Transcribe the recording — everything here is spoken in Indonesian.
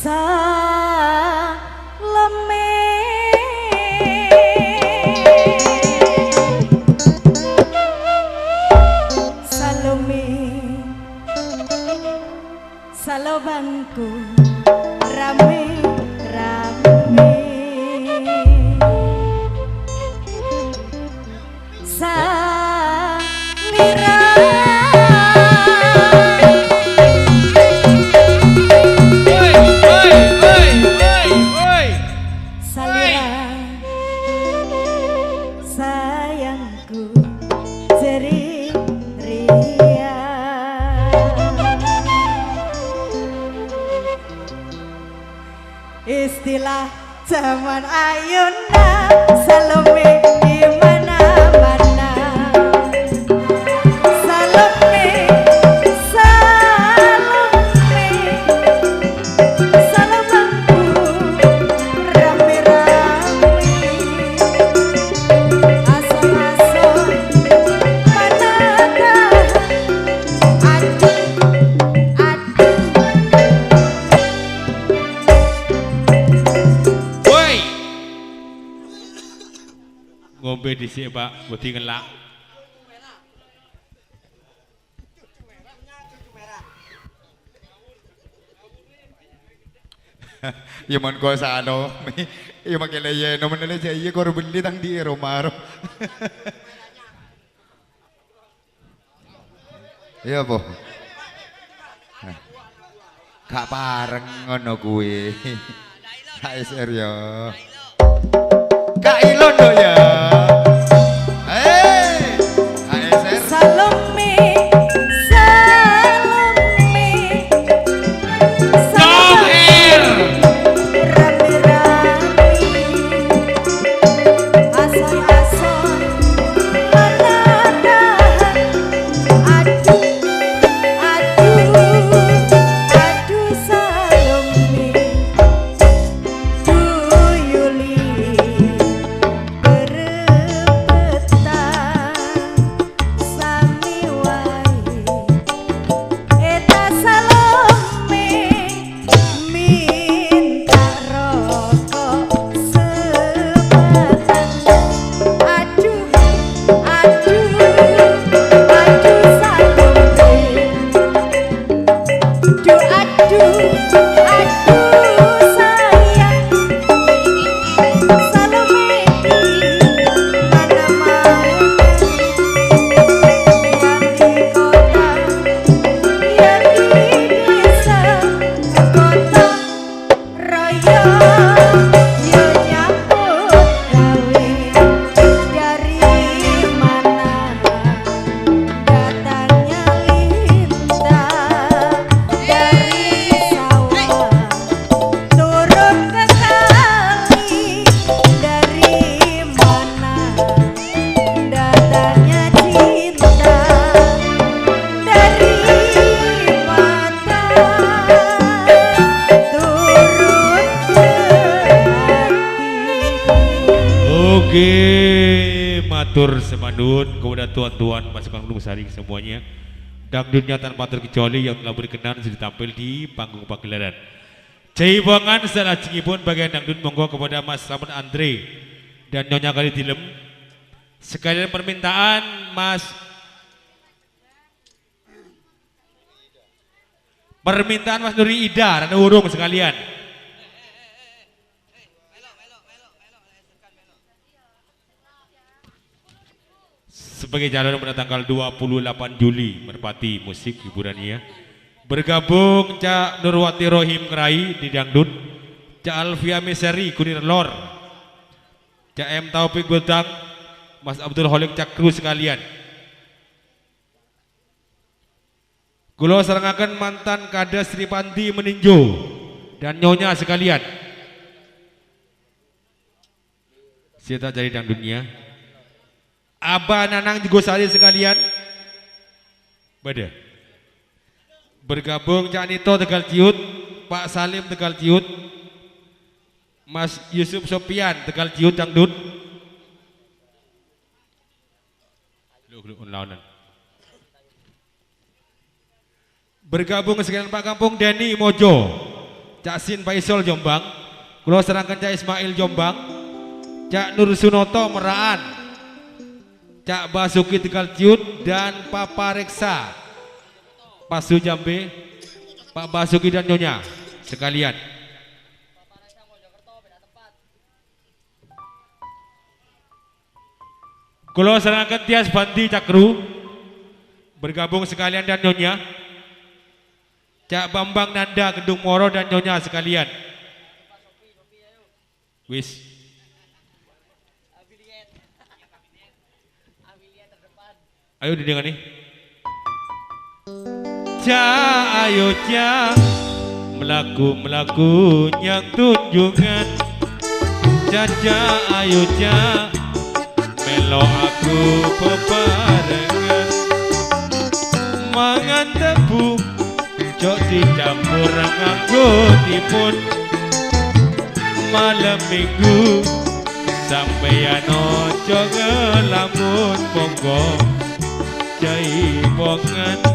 Salome Salome Salobangku rame rame Salira sayangku jeri ria istilah zaman ayuna Salome di mana-mana Salome Salome Salomangku rame-rame ngombe dhisik Pak, wedi ngelak. Ya mon ko sa ano, ya makina ye no man siya ye ko beli tang di romaro. Iya po. Kak pareng ngono kuwi. Kak seryo. Kak Ilon do ya. Salome Salome Oke, matur semandun kepada tuan-tuan pasukan Gunungsari semuanya. Dangdutnya tanpa terkecuali yang telah berkenan sudah tampil di panggung pagelaran. Jaibangan setelah pun bagian dangdut monggo kepada Mas Slamet Andre dan Nyonya Kali Dilem. Sekalian permintaan Mas Nuri Ida dan urung sekalian. Sebagai calon pada tanggal 28 Juli merpati musik hiburannya bergabung Cak Nurwati Rohim Ngerai di dangdut, Cak Alfia Meseri Kunir Lor, Cak M Taufik Betang, Mas Abdul Holik Cakru sekalian. Kulo serangakan mantan Kades Sri Panti meninjau dan nyonya sekalian. Siapa jadi dangdutnya? Abah Nanang Jugosari sekalian. Bada. Bergabung Cak Nito Tegal Ciut, Pak Salim Tegal Ciut, Mas Yusuf Sopian Tegal Ciut dangdut. Bergabung sekalian Pak Kampung Deni Mojo, Cak Sin Faisal Jombang, kula serahkan Cak Ismail Jombang, Cak Nur Sunoto Meraan, Cak Basuki Tegal Ciut dan Papa Reksa Pasu Jambe, Pak Basuki dan Nyonya sekalian. Kula serahkan Tias Banti Cakru bergabung sekalian dan Nyonya, Cak Bambang Nanda Kedung Moro dan Nyonya sekalian. Wis. Ayo didengar nih. Cak ayo Cak melaku yang tunjungan. Caca ayo Cak melo aku bebarengan. Mangan tebu cok dicampur nganggo timun. Malam minggu sampeyan ojo ngelamun monggo jai bongan.